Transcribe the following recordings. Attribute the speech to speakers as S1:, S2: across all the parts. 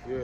S1: Yeah.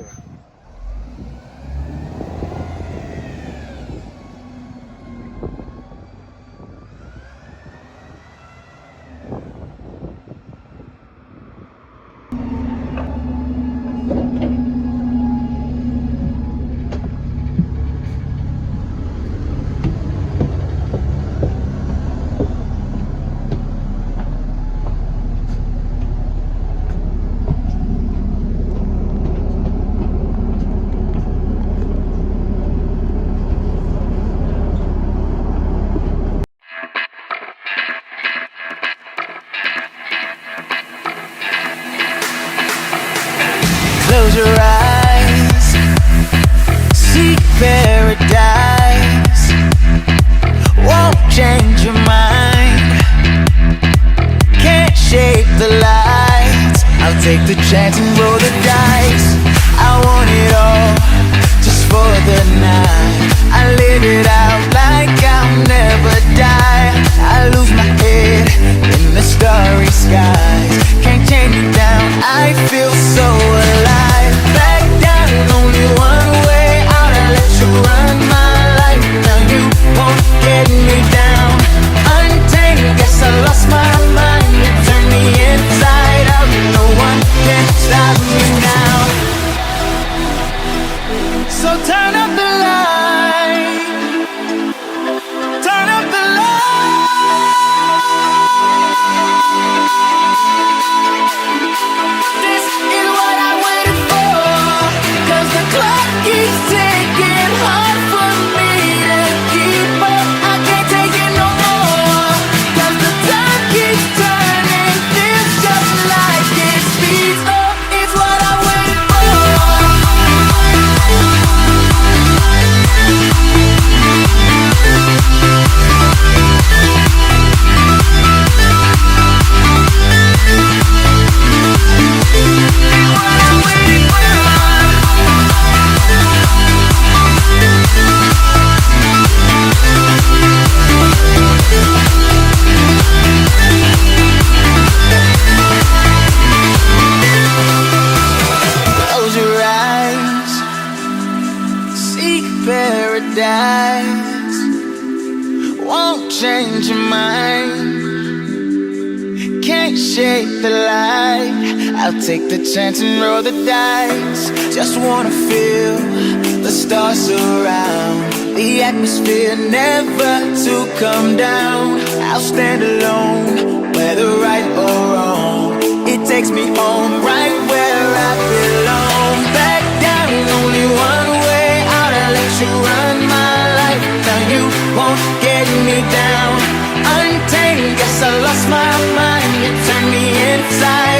S2: Close your eyes, seek paradise. Won't change your mind, can't shape the lights. I'll take the chance and roll the dice. I want it all, just for the night. I live it out like I'll never die. I lose my head in the starry skies. Can't chain me down, I feel so alive. Back down, only one way out. I let you run my life. Now you won't get me down. Untamed, guess I lost my mind. You turned me inside out. No one can stop me now. So turn up the light, turn up the light. This is what I waited for, 'cause the clock keeps ticking. Hard for me to keep up, I can't take it no more, 'cause the time keeps turning. Feels just like it speeds up. It's what I waited for. Close your eyes, seek paradise. Won't change your mind, can't shake the light. I'll take the chance and roll the dice. Just wanna feel the stars surround, the atmosphere never to come down. I'll stand alone, whether right or wrong. It takes me home, right where I belong. Back down, only one way out. I let you run my life. Now you won't get me down. Untamed, guess I lost my mind. You turned me inside